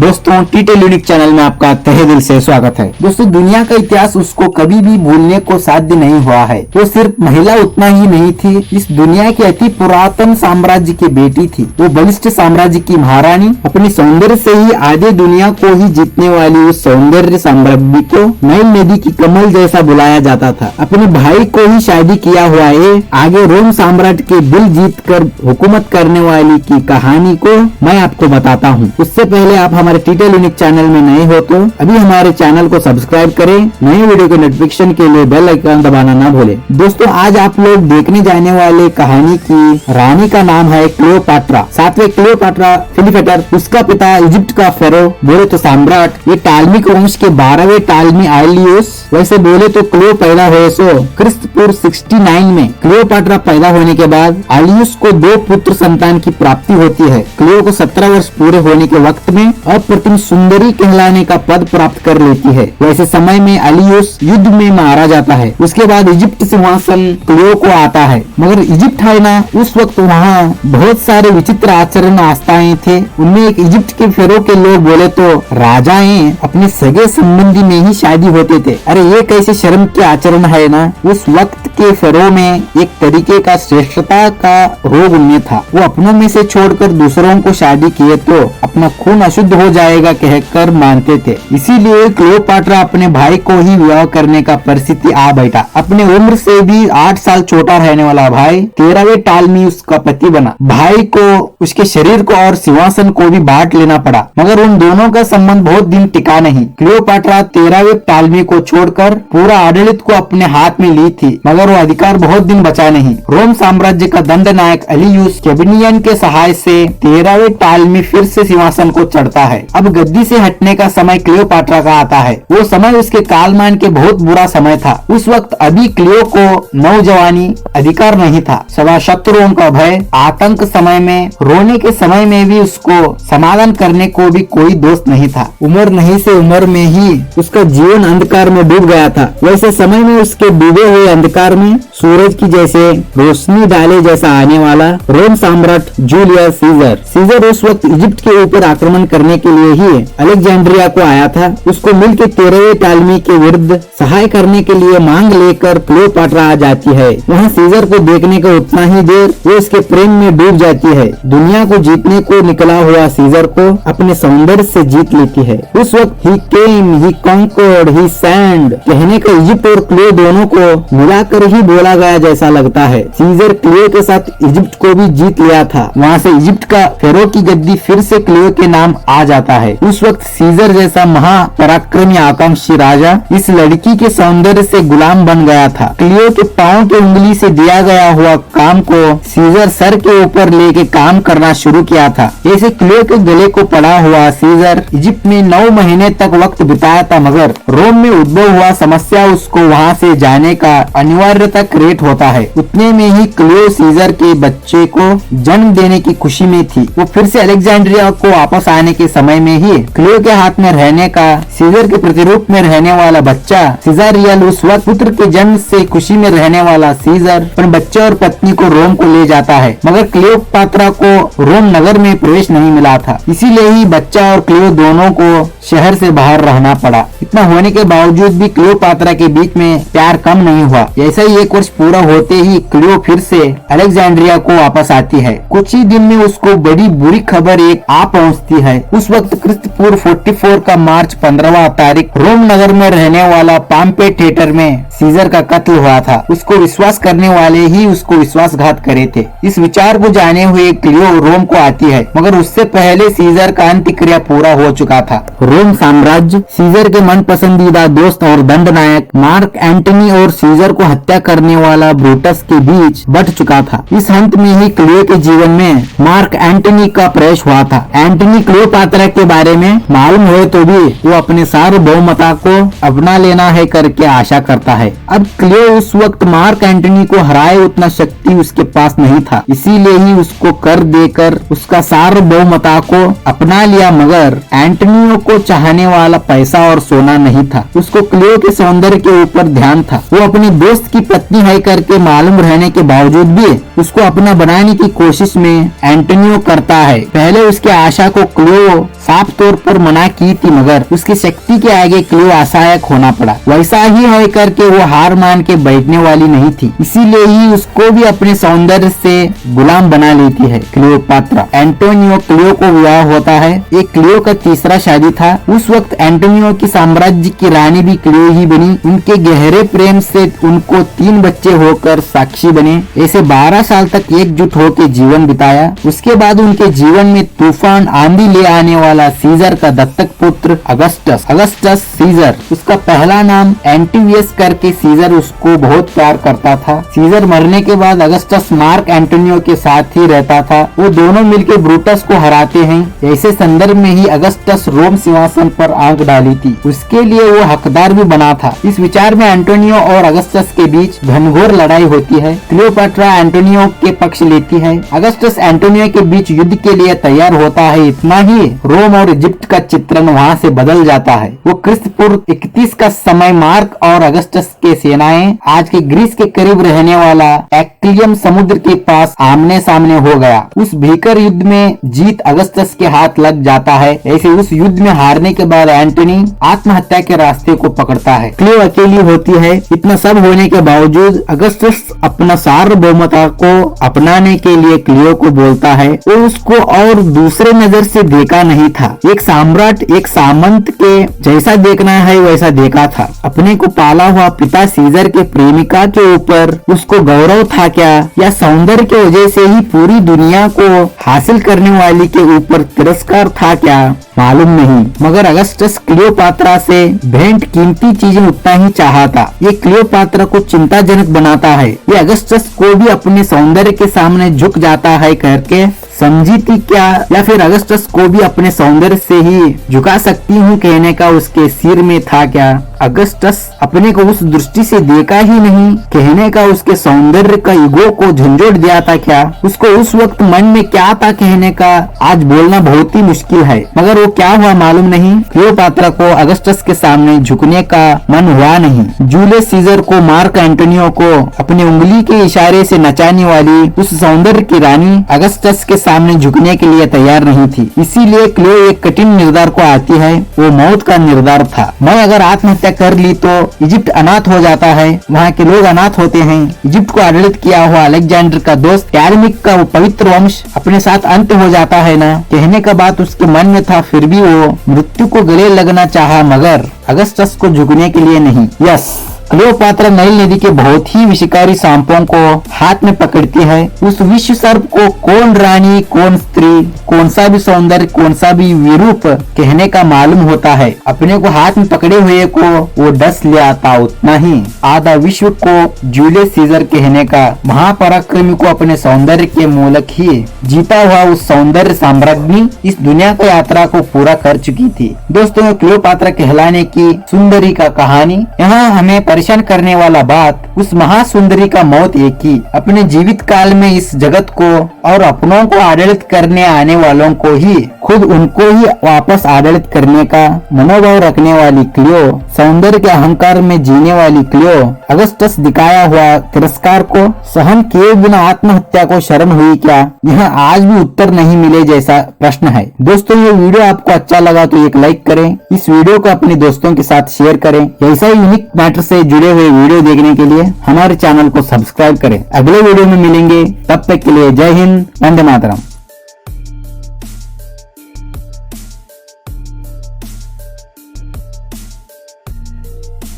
दोस्तों टीटेल unique channel में आपका तहे दिल से स्वागत है। दोस्तों दुनिया का इतिहास उसको कभी भी भूलने को साध्य नहीं हुआ है। वो सिर्फ महिला उतना ही नहीं थी, इस दुनिया के अति पुरातन साम्राज्य की बेटी थी। वो बलिष्ठ साम्राज्य की महारानी, अपने सौंदर्य से ही आधे दुनिया को ही जीतने वाली उस सौंदर्य साम्राज्य को नाइल नदी की कमल जैसा बुलाया जाता था। अपने भाई को ही शादी किया हुआ है। आगे रोम साम्राज्य के दिल जीत कर हुकूमत करने वाली की कहानी को मैं आपको बताता हूँ। उससे पहले आप हमारे टीटेल यूनिक चैनल में नए हो तो अभी हमारे चैनल को सब्सक्राइब करें। नए वीडियो के नोटिफिकेशन के लिए बेल आइकन दबाना ना भूलें। दोस्तों आज आप लोग देखने जाने वाले कहानी की रानी का नाम है क्लियोपाट्रा। सातवें क्लियोपाट्रा फिलिपेटर, उसका पिता इजिप्ट का फेरो, बोले तो सम्राट। ये टालमिक वंश के 12वें टालमी आइलियोस। वैसे बोले तो क्लियो पैदा हुए सो क्रिस्तपूर्व 69 में। क्लियोपाट्रा पैदा होने के बाद आलियुस को 2 पुत्र संतान की प्राप्ति होती है। क्लियो को 17 वर्ष पूरे होने के वक्त में अप्रतिम सुंदरी कहलाने का पद प्राप्त कर लेती है। वैसे समय में आलियुस युद्ध में मारा जाता है। उसके बाद इजिप्ट सिंहासन क्लियो को आता है। मगर इजिप्ट है ना, उस वक्त वहाँ बहुत सारे विचित्र आचरण आस्थाएं थे। उनमें एक इजिप्ट के फेरो के लोग बोले तो राजाएं अपने सगे संबंधी में ही शादी होते थे। अरे ये कैसे शर्म के आचरण है ना। उस वक्त के फेरो में एक तरीके का श्रेष्ठता का रोग उनमें था। वो अपनों में से छोड़कर दूसरों को शादी किए तो अपना खून अशुद्ध हो जाएगा कहकर मानते थे। इसीलिए क्लियोपाट्रा अपने भाई को ही विवाह करने का परिस्थिति आ बैठा। अपने उम्र से भी 8 साल छोटा रहने वाला भाई 13वें टालमी उसका पति बना। भाई को उसके शरीर को और सिंहासन को भी बांट लेना पड़ा, मगर उन दोनों का संबंध बहुत दिन टिका नहीं। क्लियोपाट्रा 13वें टालमी को छोड़कर पूरा आडಳಿत को अपने हाथ में ली थी, मगर वो अधिकार बहुत दिन बचा नहीं। रोम साम्राज्य का दंड नायक अलियुस केबिनियन के सहाय से 13वें टालमी फिर से सिंहासन को चढ़ता है। अब गद्दी से हटने का समय क्लियोपाट्रा का आता है। वो समय उसके कालमान के बहुत बुरा समय था। उस वक्त अभी क्लियो को नौजवानी अधिकार नहीं था, सवा शत्रुओं का भय, आतंक समय में, रोने के समय में भी उसको समाधान करने को भी कोई दोस्त नहीं था। उम्र नहीं से उम्र में ही उसका जीवन अंधकार में डूब गया था। वैसे समय में उसके डूबे हुए अंधकार में सूरज की जैसे रोशनी डाले जैसा आने वाला रोम सम्राट जूलियस सीजर उस वक्त इजिप्ट के ऊपर आक्रमण करने के लिए ही अलेक्जेंड्रिया को आया था। उसको मिलकर 13वें टालमी के विरुद्ध सहाय करने के लिए मांग लेकर क्लियोपाट्रा आ जाती है। वहाँ सीजर को देखने का उतना ही देर वो उसके प्रेम में डूब जाती है। दुनिया को जीतने को निकला हुआ सीजर को अपने सौंदर्य से जीत लेती है। उस वक्त ही केम, ही कॉन्कर्ड, ही सैंड कहने का इजिप्ट और क्लियो दोनों को मिलाकर ही बोला गया जैसा लगता है। सीजर क्लियो के साथ इजिप्ट को भी जीत लिया था। वहाँ से इजिप्ट का फेरो की गद्दी फिर से क्लियो के नाम आ जाता है। उस वक्त सीजर जैसा महापराक्रमी आकांक्षी राजा इस लड़की के सौंदर्य से गुलाम बन गया था। क्लियो के पांव के उंगली से दिया गया हुआ काम को सीजर सर के ऊपर लेके काम करना शुरू किया था। ऐसे क्लियो के गले को पड़ा हुआ सीजर इजिप्ट में 9 महीने तक वक्त बिताया था, मगर रोम में उद्भव हुआ समस्या उसको वहाँ से जाने का अनिवार्यता क्रिएट होता है। उतने में ही क्लियो सीजर के बच्चे को जन्म देने की खुशी में थी। वो फिर से अलेक्जेंड्रिया को वापस आने के समय में ही क्लियो के हाथ में रहने का सीजर के प्रतिरूप में रहने वाला बच्चा सीजरियल उस वक्त पुत्र के जन्म से खुशी में रहने वाला सीजर अपने बच्चे और पत्नी को रोम को ले जाता है, मगर क्लियोपाट्रा को रोम नगर में प्रवेश नहीं मिला था। इसीलिए ही बच्चा और क्लियो दोनों को शहर से बाहर रहना पड़ा। इतना होने के बावजूद भी क्लियोपाट्रा के बीच में प्यार कम नहीं हुआ। ऐसा ही 1 वर्ष पूरा होते ही क्लियो फिर से अलेक्जेंड्रिया को वापस आती है। कुछ ही दिन में उसको बड़ी बुरी खबर एक आ पहुंचती है। उस वक्त क्रिस्तपूर्व 44 का मार्च 15वां तारीख रोम नगर में रहने वाला पाम्पे थिएटर में सीजर का कत्ल हुआ था। उसको विश्वास करने वाले ही उसको विश्वासघात करे थे। इस विचार को जाने हुए क्लियो रोम को आती है, मगर उससे पहले सीजर का अंत्यक्रिया पूरा हो चुका था। रोम साम्राज्य सीजर के मन पसंदीदा दोस्त और दंड नायक मार्क एंटनी और सीजर को हत्या करने वाला ब्रूटस के बीच बट चुका था। इस अंत में ही क्लियो के जीवन में मार्क एंटनी का प्रवेश हुआ था। एंटनी क्लियोपाट्रा के बारे में मालूम हुए तो भी वो अपने सार्वभौमता को अपना लेना है करके आशा करता है। अब क्लियो उस वक्त मार्क एंटनी को हराए उतना शक्ति उसके पास नहीं था, इसीलिए ही उसको कर देकर उसका सार्वभौमता को अपना लिया। मगर एंटनियो को चाहने वाला पैसा और सोना नहीं था, उसको क्लियो के सौंदर्य के ऊपर ध्यान था। वो अपने दोस्त की पत्नी है करके मालूम रहने के बावजूद भी उसको अपना बनाने की कोशिश में एंटोनियो करता है। पहले उसके आशा को क्लियो साफ तौर पर मना की थी, मगर उसकी शक्ति के आगे क्लियो असहायक होना पड़ा। वैसा ही है करके वो हार मान के बैठने वाली नहीं थी, इसीलिए ही उसको भी अपने सौंदर्य से गुलाम बना लेती है क्लियोपात्रा। एंटोनियो क्लियो को विवाह होता है। एक क्लियो का तीसरा शादी था। उस वक्त एंटोनियो की साम्राज्य की रानी भी क्लियो ही बनी। उनके गहरे प्रेम से उनको 3 बच्चे होकर साक्षी बने। ऐसे 12 साल तक एकजुट होकर जीवन बिताया। उसके बाद उनके जीवन में तूफान आंधी ले आने वाला सीजर का दत्तक पुत्र अगस्टस सीजर, उसका पहला नाम एंटिवियस करके सीजर उसको बहुत प्यार करता था। सीजर मरने के बाद अगस्टस मार्क एंटोनियो के साथ ही रहता था। वो दोनों मिलकर ब्रूटस को हराते हैं। ऐसे संदर्भ में ही अगस्टस रोम सिंहासन पर आंख डाली थी। उसके लिए वो हकदार भी बना था। इस विचार में एंटोनियो और अगस्टस के बीच घनघोर लड़ाई होती है। क्लियोपाट्रा एंटोनियो के पक्ष लेती है। अगस्टस एंटोनियो के बीच युद्ध के लिए तैयार होता है। इतना ही रोम और इजिप्ट का चित्रण वहाँ से बदल जाता है। वो क्रिस्तपूर्व 31 का समय मार्क और अगस्टस के सेनाएं आज के ग्रीस के करीब रहने वाला एक्लियम समुद्र के पास आमने सामने हो गया। उस भीकर युद्ध में जीत अगस्टस के हाथ लग जाता है। ऐसे उस युद्ध में हारने के बाद एंटोनी आत्महत्या के रास्ते को पकड़ता है। क्लियो अकेली होती है। इतना सब होने के बावजूद अगस्टस अपना सार्वभौमता को अपनाने के लिए क्लियो को बोलता है। वो उसको और दूसरे नजर से देखा नहीं था। एक सम्राट एक सामंत के जैसा देखना है वैसा देखा था। अपने को पाला हुआ पिता सीजर के प्रेमिका के ऊपर उसको गौरव था क्या, या सौंदर्य के वजह से ही पूरी दुनिया को हासिल करने वाली के ऊपर तिरस्कार था क्या, मालूम नहीं। मगर अगस्टस क्लियोपात्रा से भेंट कीमती चीजें उतना ही चाहा था। ये क्लियोपात्रा को चिंताजनक बनाता है। ये अगस्टस को भी अपने सौंदर्य के सामने झुक जाता है करके समझी थी क्या, या फिर अगस्टस को भी अपने सौंदर्य से ही झुका सकती हूँ कहने का उसके सिर में था क्या। अगस्टस अपने को उस दृष्टि से देखा ही नहीं कहने का उसके सौंदर्य का ईगो को झंझोड़ दिया था क्या। उसको उस वक्त मन में क्या था कहने का आज बोलना बहुत ही मुश्किल है। मगर वो क्या हुआ मालूम नहीं। क्लियोपात्रा को अगस्टस के सामने झुकने का मन हुआ नहीं। जूलियस सीजर को मार्क एंटोनियो को अपनी उंगली के इशारे से नचाने वाली उस सौंदर्य की रानी अगस्टस के सामने झुकने के लिए तैयार नहीं थी। इसीलिए क्लियो एक कठिन निर्धार को आती है। वो मौत का निर्धार था। मैं अगर आत्महत्या कर ली तो इजिप्ट अनाथ हो जाता है। वहाँ के लोग अनाथ होते हैं। इजिप्ट को आडलित किया हुआ अलेक्जेंडर का दोस्त टैलमिक का वो पवित्र वंश अपने साथ अंत हो जाता है ना कहने का बात उसके मन में था। फिर भी वो मृत्यु को गले लगना चाहा, मगर अगस्टस को झुकने के लिए नहीं। यस, क्लियोपात्रा नाइल नदी के बहुत ही विषकारी सांपों को हाथ में पकड़ती है। उस विश्व सर्प को कौन रानी कौन स्त्री, कौन सा भी सौंदर्य कौन सा भी विरूप कहने का मालूम होता है। अपने को हाथ में पकड़े हुए को वो डस ले आता। उतना ही आधा विश्व को जूलियस सीजर कहने का महापराक्रमी को अपने सौंदर्य के मूलक ही जीता हुआ उस सौंदर्य साम्राज्ञी इस दुनिया की यात्रा को पूरा कर चुकी थी। दोस्तों, क्लियोपात्रा कहलाने की सुंदरी का कहानी यहाँ हमें परेशान करने वाला बात उस महासुंदरी का मौत एक ही अपने जीवित काल में इस जगत को और अपनों को आडलित करने आने वालों को ही खुद उनको ही वापस आडलित करने का मनोभाव रखने वाली क्लियो, सौंदर्य के अहंकार में जीने वाली क्लियो, अगस्टस दिखाया हुआ तिरस्कार को सहन किए बिना आत्महत्या को शरण हुई क्या, यहाँ आज भी उत्तर नहीं मिले जैसा प्रश्न है। दोस्तों, ये वीडियो आपको अच्छा लगा तो एक लाइक करें। इस वीडियो को अपने दोस्तों के साथ शेयर करें। ऐसा ही यूनिक मैटर से जुड़े हुए वीडियो देखने के लिए हमारे चैनल को सब्सक्राइब करें। अगले वीडियो में मिलेंगे, तब तक के लिए जय हिंद, वंदे मातरम।